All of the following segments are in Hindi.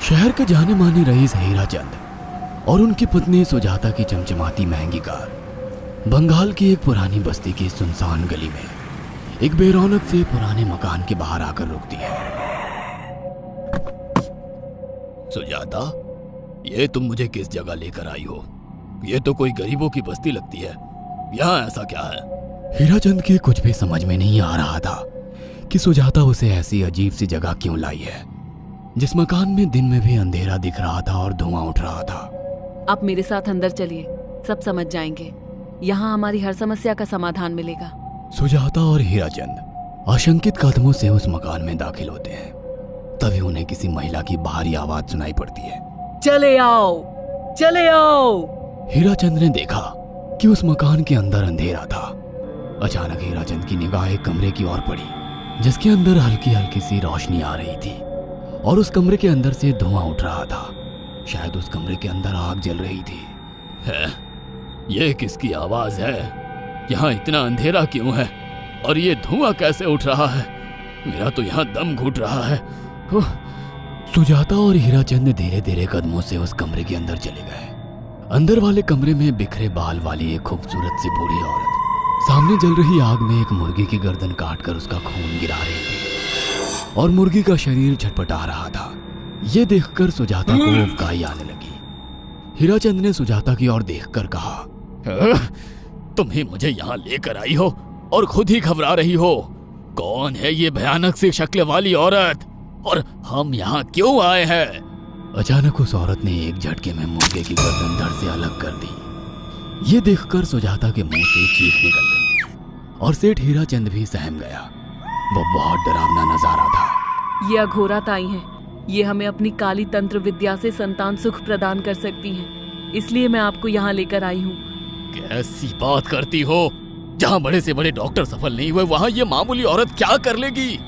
शहर के जाने माने रईस हीराचंद और उनकी पत्नी सुजाता की चमचमाती महंगी कार बंगाल की एक पुरानी बस्ती की सुनसान गली में एक बेरौनक से पुराने मकान के बाहर आकर रुकती है। सुजाता, ये तुम मुझे किस जगह लेकर आई हो? ये तो कोई गरीबों की बस्ती लगती है। यहाँ ऐसा क्या है? हीराचंद के कुछ भी समझ में नहीं आ रहा था कि सुजाता उसे ऐसी अजीब सी जगह क्यों लाई है, जिस मकान में दिन में भी अंधेरा दिख रहा था और धुआं उठ रहा था। आप मेरे साथ अंदर चलिए, सब समझ जाएंगे। यहाँ हमारी हर समस्या का समाधान मिलेगा। सुजाता और हीराचंद आशंकित कदमों से उस मकान में दाखिल होते हैं। तभी उन्हें किसी महिला की बाहरी आवाज सुनाई पड़ती है। चले आओ, चले आओ। हीराचंद ने देखा कि उस मकान के अंदर अंधेरा था। अचानक हीराचंद की निगाह एक कमरे की ओर पड़ी, जिसके अंदर हल्की हल्की सी रोशनी आ रही थी और उस कमरे के अंदर से धुआं उठ रहा था। शायद उस कमरे के अंदर आग जल रही थी। ये किसकी आवाज है? यहाँ इतना अंधेरा क्यों है और ये धुआं कैसे उठ रहा है? मेरा तो यहाँ दम घुट रहा है। सुजाता और हीराचंद धीरे धीरे कदमों से उस कमरे के अंदर चले गए। अंदर वाले कमरे में बिखरे बाल वाली एक खूबसूरत सी बूढ़ी औरत सामने जल रही आग में एक मुर्गी की गर्दन काटकर उसका खून गिरा रही थी और मुर्गी का शरीर छटपटा रहा था। ये देखकर सुजाता को उबकाई आने लगी। हीराचंद ने सुजाता की ओर देखकर कहा, तुम ही मुझे यहाँ लेकर आई हो और खुद ही घबरा रही हो। कौन है ये भयानक सी शक्ल वाली औरत और हम यहाँ क्यों आए हैं? अचानक उस औरत ने एक झटके में मुर्गे की गर्दन धड़ से अलग कर दी। ये देखकर सुजाता के मुंह से चीख निकल गई और सेठ हीराचंद भी सहम गया। वो बहुत डरावना नजारा था। ये अघोरा ताई हैं। ये हमें अपनी काली तंत्र विद्या से संतान सुख प्रदान कर सकती हैं। इसलिए मैं आपको यहाँ लेकर आई हूँ। कैसी बात करती हो? जहाँ बड़े से बड़े डॉक्टर सफल नहीं हुए, वहाँ ये मामूली औरत क्या कर लेगी?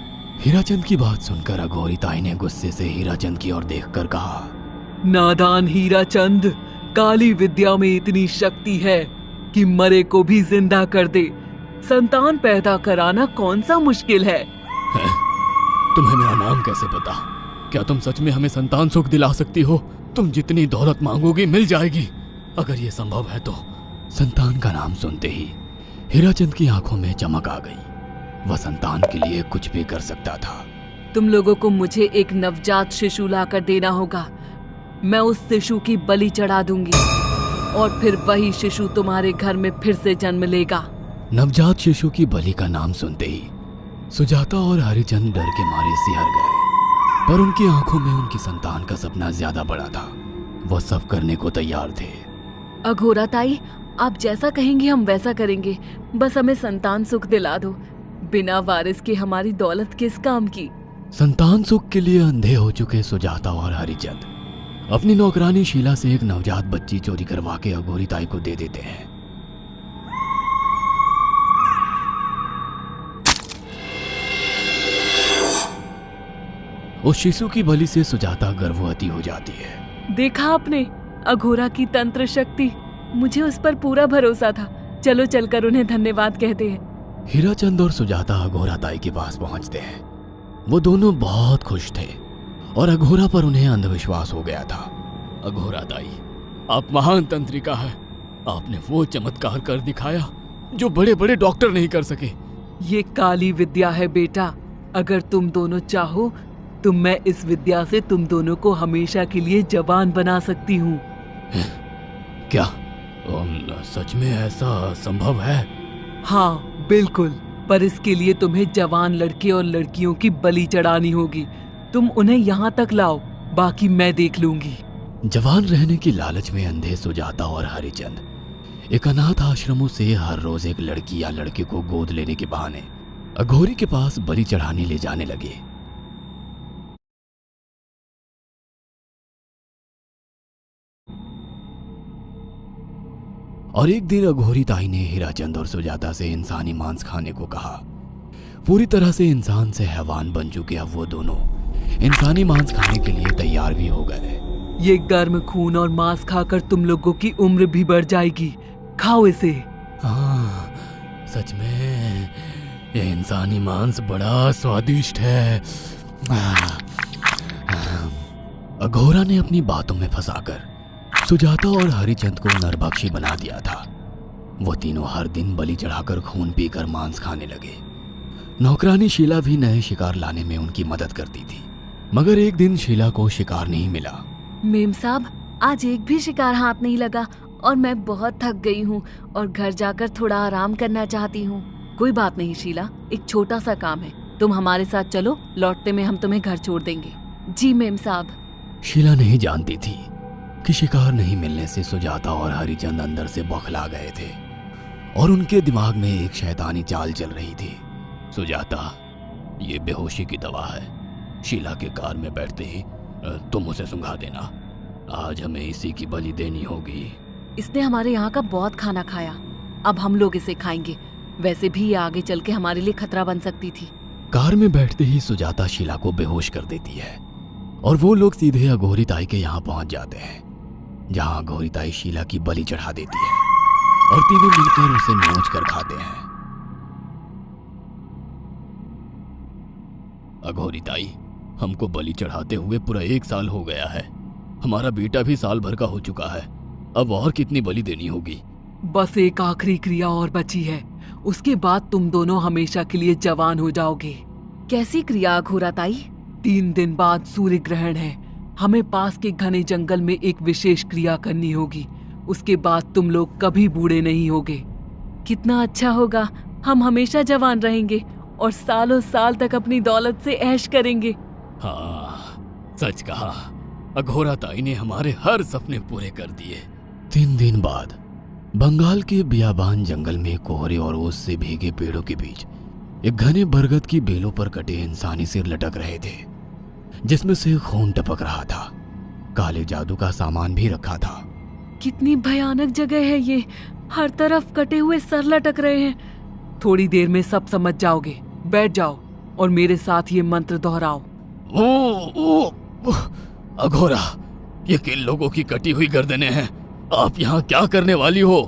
हीराचंद की बात सुनकर अघोरी ताई ने गुस्से से हीराचंद की ओर देखकर कहा, नादान हीराचंद, काली विद्या में इतनी शक्ति है कि मरे को भी जिंदा कर दे। संतान पैदा कराना कौन सा मुश्किल है? तुम्हें मेरा नाम कैसे पता? क्या तुम सच में हमें संतान सुख दिला सकती हो? तुम जितनी दौलत मांगोगी मिल जाएगी, अगर ये संभव है तो। संतान का नाम सुनते ही हीराचंद की आंखों में चमक आ गई। वह संतान के लिए कुछ भी कर सकता था। तुम लोगों को मुझे एक नवजात शिशु लाकर देना होगा। मैं उस शिशु की बलि चढ़ा दूंगी और फिर वही शिशु तुम्हारे घर में फिर से जन्म लेगा। नवजात शिशु की बलि का नाम सुनते ही सुजाता और हरिचंद डर के मारे सिहर गए, पर उनकी आंखों में उनकी संतान का सपना ज्यादा बड़ा था। वह सब करने को तैयार थे। अघोरा ताई, आप जैसा कहेंगे हम वैसा करेंगे। बस हमें संतान सुख दिला दो। बिना वारिस के हमारी दौलत किस काम की? संतान सुख के लिए अंधे हो चुके सुजाता और हरिचंद अपनी नौकरानी शीला से एक नवजात बच्ची चोरी करवा के अघोरी ताई को दे देते हैं। उस शिशु की बलि से सुजाता गर्भवती हो जाती है। देखा आपने अघोरा की तंत्र शक्ति? मुझे उस पर पूरा भरोसा था। चलो चलकर उन्हें धन्यवाद कहते हैं। हीराचंद और सुजाता अघोरा ताई के पास पहुंचते हैं। वो दोनों बहुत खुश थे और अघोरा पर उन्हें अंधविश्वास हो गया था। अघोरा ताई, आप महान तंत्रिका है। आपने वो चमत्कार कर दिखाया जो बड़े बड़े डॉक्टर नहीं कर सके। ये काली विद्या है बेटा। अगर तुम दोनों चाहो तो मैं इस विद्या से तुम दोनों को हमेशा के लिए जवान बना सकती हूँ। क्या सच में ऐसा संभव है? हाँ बिल्कुल, पर इसके लिए तुम्हें जवान लड़के और लड़कियों की बलि चढ़ानी होगी। तुम उन्हें यहाँ तक लाओ, बाकी मैं देख लूंगी। जवान रहने की लालच में अंधे सुजाता और हरिचंद एक अनाथ आश्रमों से हर रोज एक लड़की या लड़के को गोद लेने के बहाने अघोरी के पास बलि चढ़ाने ले जाने लगे। और एक दिन अघोरी ताई ने हीराचंद और सुजाता से इंसानी मांस खाने को कहा। पूरी तरह से इंसान से हैवान बन चुके अब वो दोनों इंसानी मांस खाने के लिए तैयार भी हो गए। ये गर्म खून और मांस खाकर तुम लोगों की उम्र भी बढ़ जाएगी। खाओ इसे। हाँ, सच में ये इंसानी मांस बड़ा स्वादिष्ट है। अघोरा ने अपनी बातों में फंसाकर सुजाता और हरिचंद को नरभक्षी बना दिया था। वो तीनों हर दिन बलि चढ़ाकर खून पीकर मांस खाने लगे। नौकरानी शीला भी नए शिकार लाने में उनकी मदद करती थी, मगर एक दिन शीला को शिकार नहीं मिला। मेम साहब, आज एक भी शिकार हाथ नहीं लगा और मैं बहुत थक गई हूँ और घर जाकर थोड़ा आराम करना चाहती हूँ। कोई बात नहीं शीला, एक छोटा सा काम है, तुम हमारे साथ चलो, लौटते में हम तुम्हें घर छोड़ देंगे। जी मेम साहब। शीला नहीं जानती थी कि शिकार नहीं मिलने से सुजाता और हरिचंद अंदर से बौखला गए थे और उनके दिमाग में एक शैतानी चाल चल रही थी। सुजाता, ये बेहोशी की दवा है। शीला के कार में बैठते ही तुम उसे सुंघा देना। आज हमें इसी की बलि देनी होगी। इसने हमारे यहाँ का बहुत खाना खाया, अब हम लोग इसे खाएंगे। वैसे भी ये आगे चल के हमारे लिए खतरा बन सकती थी। कार में बैठते ही सुजाता शीला को बेहोश कर देती है और वो लोग सीधे अघोरी ताई के यहाँ पहुंच जाते हैं, जहाँ अघोरी ताई शीला की बलि चढ़ा देती है और तीनों मिलकर उसे नोच कर खाते हैं। अघोरी ताई, हमको बलि चढ़ाते हुए पूरा 1 साल हो गया है। हमारा बेटा भी साल भर का हो चुका है। अब और कितनी बलि देनी होगी? बस एक आखिरी क्रिया और बची है, उसके बाद तुम दोनों हमेशा के लिए जवान हो जाओगे। कैसी क्रिया अघोरा ताई? 3 दिन बाद सूर्य ग्रहण है। हमें पास के घने जंगल में एक विशेष क्रिया करनी होगी। उसके बाद तुम लोग कभी बूढ़े नहीं होगे। कितना अच्छा होगा, हम हमेशा जवान रहेंगे और सालों साल तक अपनी दौलत से ऐश करेंगे। हाँ, सच कहा। अघोरा ताई ने हमारे हर सपने पूरे कर दिए। 3 दिन बाद बंगाल के बियाबान जंगल में कोहरे और ओस से भीगे पेड़ों के बीच एक घने बरगद की बेलों पर कटे इंसानी सिर लटक रहे थे, जिसमें से खून टपक रहा था। काले जादू का सामान भी रखा था। कितनी भयानक जगह है ये, हर तरफ कटे हुए सर लटक रहे हैं। थोड़ी देर में सब समझ जाओगे। बैठ जाओ और मेरे साथ ये मंत्र दोहराओ। ओ, अघोरा, ये किन लोगों की कटी हुई गर्दनें हैं? आप यहाँ क्या करने वाली हो?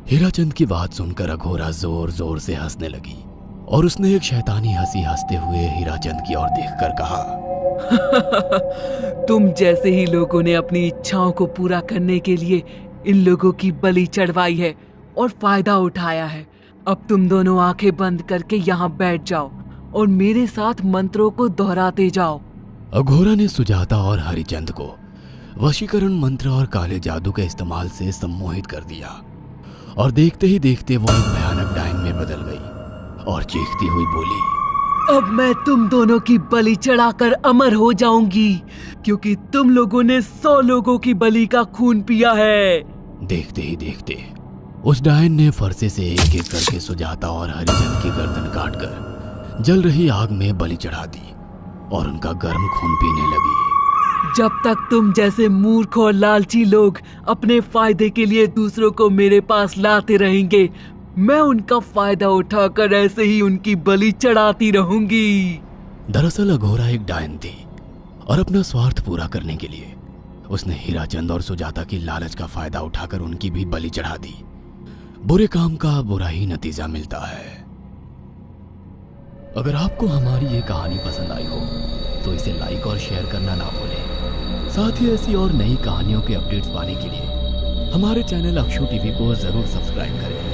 हीराचंद की बात सुनकर अघोरा जोर जोर से हंसने लगी और उसने एक शैतानी हंसी हंसते हुए हीराचंद की ओर देखकर कहा, तुम जैसे ही लोगों ने अपनी इच्छाओं को पूरा करने के लिए इन लोगों की बलि चढ़वाई है और फायदा उठाया है। अब तुम दोनों आंखें बंद करके यहाँ बैठ जाओ और मेरे साथ मंत्रों को दोहराते जाओ। अघोरा ने सुजाता और हरिचंद को वशीकरण मंत्र और काले जादू के इस्तेमाल से सम्मोहित कर दिया और देखते ही देखते वो एक भयानक डायन में बदल गई और चीखती हुई बोली, अब मैं तुम दोनों की बलि चढ़ाकर अमर हो जाऊंगी, क्योंकि तुम लोगों ने 100 लोगों की बलि का खून पिया है। देखते ही देखते उस डायन ने फरसे से एक एक करके सुजाता और हरिचंद की गर्दन काटकर जल रही आग में बलि चढ़ा दी और उनका गर्म खून पीने लगी। जब तक तुम जैसे मूर्ख और लालची लोग अपने फायदे के लिए दूसरों को मेरे पास लाते रहेंगे, मैं उनका फायदा उठाकर ऐसे ही उनकी बलि चढ़ाती रहूंगी। दरअसल अघोरा एक डायन थी और अपना स्वार्थ पूरा करने के लिए उसने हीराचंद और सुजाता की लालच का फायदा उठाकर उनकी भी बलि चढ़ा दी। बुरे काम का बुरा ही नतीजा मिलता है। अगर आपको हमारी ये कहानी पसंद आई हो तो इसे लाइक और शेयर करना ना भूलें। साथ ही ऐसी और नई कहानियों के अपडेट्स पाने के लिए हमारे चैनल अक्षु टीवी को जरूर सब्सक्राइब करें।